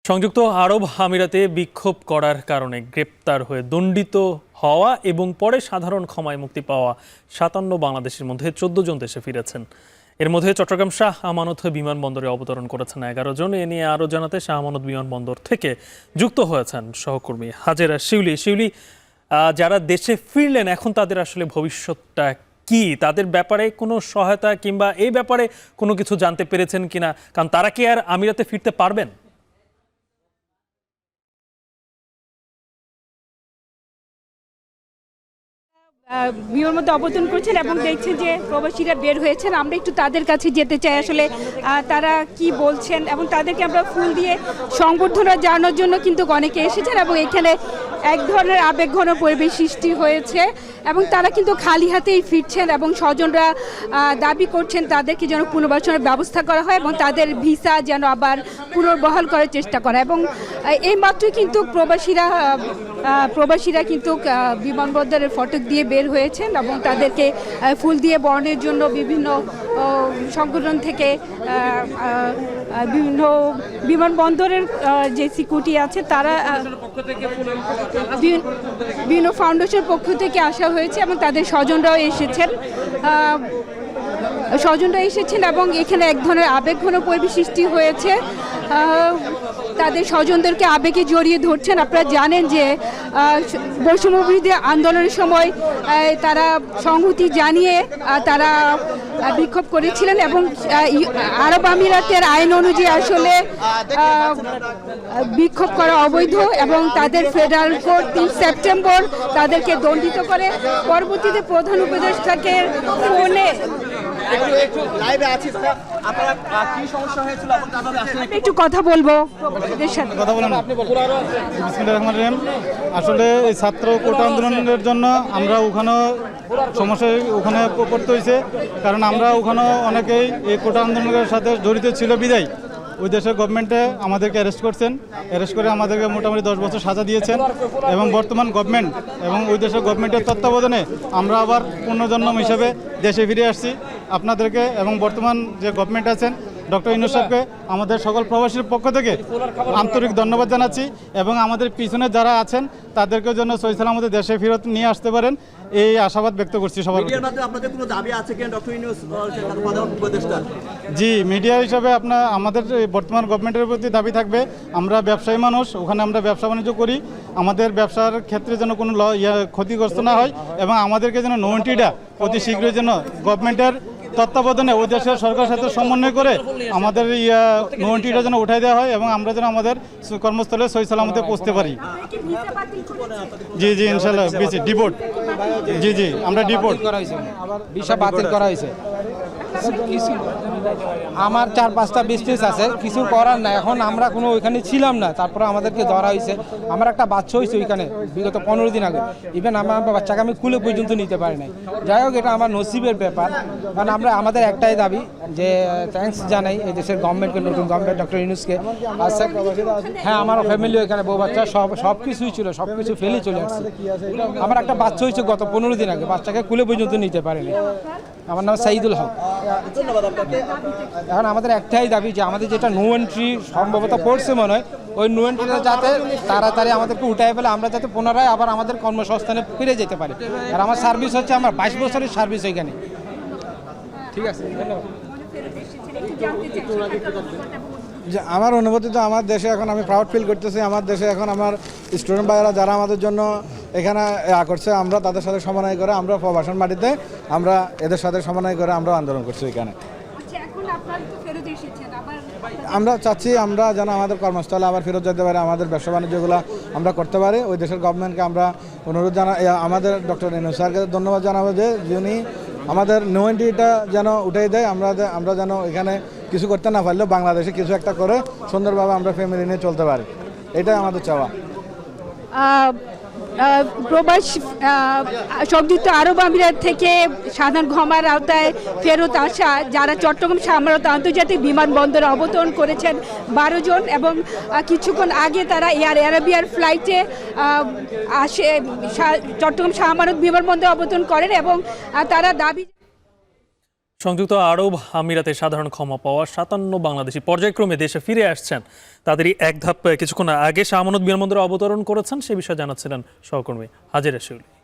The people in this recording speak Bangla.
সংযুক্ত আরব আমিরাতে বিক্ষোভ করার কারণে গ্রেপ্তার হয়ে দণ্ডিত হওয়া এবং পরে সাধারণ ক্ষমায় মুক্তি পাওয়া ৫৭ বাংলাদেশের মধ্যে ১৪ জন দেশে ফিরেছেন। এর মধ্যে চট্টগ্রাম শাহ আমানত বিমানবন্দরে অবতরণ করেছেন ১১ জন। এ নিয়ে আরও জানাতে শাহ আমানত বিমানবন্দর থেকে যুক্ত হয়েছেন সহকর্মী হাজেরা শিউলি। যারা দেশে ফিরলেন এখন তাদের আসলে ভবিষ্যৎটা কি, তাদের ব্যাপারে কোনো সহায়তা কিংবা এই ব্যাপারে কোনো কিছু জানতে পেরেছেন কিনা, কারণ তারা কি আর আমিরাতে ফিরতে পারবেন? বিমানের মধ্যে অবতরণ করছেন এবং দেখছেন যে প্রবাসীরা বের হয়েছেন। আমরা একটু তাদের কাছে যেতে চাই, আসলে তারা কি বলছেন এবং তাদেরকে আমরা ফুল দিয়ে সংবর্ধনা জানানোর জন্য কিন্তু অনেকে এসেছেন এবং এখানে এক ধরনের আবেগঘন পরিবেশ সৃষ্টি হয়েছে এবং তারা কিন্তু খালি হাতেই ফিরছেন এবং স্বজনরা দাবি করছেন তাদেরকে যেন পুনর্বাসনের ব্যবস্থা করা হয় এবং তাদের ভিসা যেন আবার পুনর্বহাল করার চেষ্টা করা। এবং এই মাত্রই কিন্তু প্রবাসীরা কিন্তু বিমানবন্দরের ফটক দিয়ে বের হয়েছেন এবং তাদেরকে ফুল দিয়ে বরণের জন্য বিভিন্ন সংগঠন থেকে বিভিন্ন বিমানবন্দরের যে সিকিউরিটি আছে তারা বিভিন্ন ফাউন্ডেশনের পক্ষ থেকে আসা হয়েছে এবং তাদের স্বজনরাও এসেছেন এবং এখানে এক ধরনের আবেগঘন পরিবেশ সৃষ্টি হয়েছে। তাদের স্বজনদেরকে আবেগে জড়িয়ে ধরছেন। আপনারা জানেন যে বৈষম্যবিরোধী আন্দোলনের সময় তারা সংহতি জানিয়ে তারা বিক্ষোভ করেছিলেন এবং আরব আমিরাতের আইন অনুযায়ী আসলে বিক্ষোভ করা অবৈধ এবং তাদের ফেডারেল কোর্ট ৩ সেপ্টেম্বর তাদেরকে দণ্ডিত করে। পরবর্তীতে প্রধান উপদেষ্টাকে ফোনে একটু কথা বলবো আসলে এই ছাত্র কোটা আন্দোলনের জন্য আমরা ওখানে পড়তে হয়েছে, কারণ আমরা ওখানে অনেকেই এই কোটা আন্দোলনের সাথে জড়িত ছিল বিদায় ওই দেশের গভর্নমেন্টে আমাদেরকে অ্যারেস্ট করে আমাদেরকে মোটামুটি 10 বছর সাজা দিয়েছেন এবং বর্তমান গভর্নমেন্ট এবং ওই দেশের গভর্নমেন্টের তত্ত্বাবধানে আমরা আবার পুনর্জন্ম হিসেবে দেশে ফিরে আসছি। আপনাদেরকে এবং বর্তমান যে গভর্নমেন্ট আছেন ডক্টর ইউনূস সাহেবকে আমাদের সকল প্রবাসীর পক্ষ থেকে আন্তরিক ধন্যবাদ জানাচ্ছি এবং আমাদের পিছনে যারা আছেন তাদেরকে জন্য সহি সালামতে দেশে ফেরত নিয়ে আসতে পারেন এই আশাবাদ ব্যক্ত করছি সবার। জি, মিডিয়া হিসাবে আমাদের বর্তমান গভর্নমেন্টের প্রতি দাবি থাকবে, আমরা ব্যবসায়ী মানুষ, ওখানে আমরা ব্যবসা বাণিজ্য করি, আমাদের ব্যবসার ক্ষেত্রে যেন কোনো ক্ষতিগ্রস্ত না হয় এবং আমাদেরকে যেন নৌন্টিটা অতি শীঘ্রই যেন গভর্নমেন্টের তত্ত্বাবধানে ওই দেশের সরকারের সাথে সমন্বয় করে আমাদের নৌন্টিটা যেন উঠাই দেওয়া হয় এবং আমরা যেন আমাদের কর্মস্থলে সহি সালামতে পৌঁছতে পারি। জি ইনশাল্লাহ ডিপোর্ট জি আমরা ডিপোর্ট করা হয়েছে, ভিসা বাতিল করা হয়েছে। আমার 4-5টা বিজনেস আছে, কিছু করার না, এখন আমরা কোনো ওইখানে ছিলাম না, তারপরে আমাদেরকে ধরা হয়েছে। আমার একটা বাচ্চা হয়েছে ওইখানে বিগত 15 দিন আগে, ইভেন আমার বাচ্চাকে আমি কুলে পর্যন্ত নিতে পারি নাই। যাই হোক, এটা আমার নসিবের ব্যাপার, কারণ আমাদের একটাই দাবি যে থ্যাঙ্কস জানাই এই দেশের গভর্নমেন্টকে, নতুন গভর্নমেন্ট ডক্টর ইউনূসকে। হ্যাঁ, আমার ফ্যামিলি এখানে বউ বাচ্চা সব কিছুই ছিল, সব কিছু ফেলে চলে আসছে। আমার একটা বাচ্চা হয়েছে গত 15 দিন আগে, বাচ্চাকে কুলে পর্যন্ত নিতে পারিনি। আমার নাম সাইদুল হক। এখন আমাদের একটাই দাবি যে আমাদের যেটা নো এন্ট্রি সম্ভবত পড়ছে মনে হয়, ওই নো এন্ট্রিটা যাতে তাড়াতাড়ি আমাদেরকে উঠাই ফেলে, আমরা যাতে পুনরায় আবার আমাদের কর্মসংস্থানে ফিরে যেতে পারি। আর আমার সার্ভিস হচ্ছে, আমার 22 বছরের সার্ভিস এখানে। ঠিক আছে, যে আমার অনুভূতি তো আমার দেশে এখন আমি প্রাউড ফিল করতেছি। আমার দেশে এখন আমার স্টুডেন্ট ভাইয়েরা যারা আমাদের জন্য এখানে করছে, আমরা তাদের সাথে সমন্বয় করে আমরা প্রবাসন মাটিতে আমরা এদের সাথে সমন্বয় করে আমরা আন্দোলন করছি এখানে। আমরা চাচ্ছি আমরা যেন আমাদের কর্মস্থলে আবার ফেরত যেতে পারি, আমাদের ব্যবসা বাণিজ্যগুলো আমরা করতে পারি। ওই দেশের গভর্নমেন্টকে আমরা অনুরোধ আমাদের ডক্টর ইউনূস স্যারকে ধন্যবাদ জানাবো যে যিনি আমাদের নো এন্ট্রিটা যেন উঠাই দেয়, আমরা যেন এখানে কিছু করতে না পারলেও বাংলাদেশে কিছু একটা করে সুন্দরভাবে আমরা ফ্যামিলি নিয়ে চলতে পারি, এটাই আমাদের চাওয়া। সংযুক্ত আরব আমিরাত থেকে সাধারণ ক্ষমার আওতায় ফেরত আসা যারা চট্টগ্রাম শাহ আমানত আন্তর্জাতিক বিমানবন্দরে অবতরণ করেছেন 12 জন এবং কিছুক্ষণ আগে তারা এয়ার আরাবিয়ার ফ্লাইটে চট্টগ্রাম শাহ আমানত বিমানবন্দরে অবতরণ করেন এবং তারা দাবি সংযুক্ত আরব আমিরাতে সাধারণ ক্ষমা পাওয়া 57 বাংলাদেশি পর্যায়ক্রমে দেশে ফিরে আসছেন। তাদেরই এক ধাপ কিছুক্ষণ আগে শাহ আমানত বিমানবন্দরে অবতরণ করেছেন, সে বিষয়ে জানাচ্ছিলেন সহকর্মী হাজেরা শিউলি।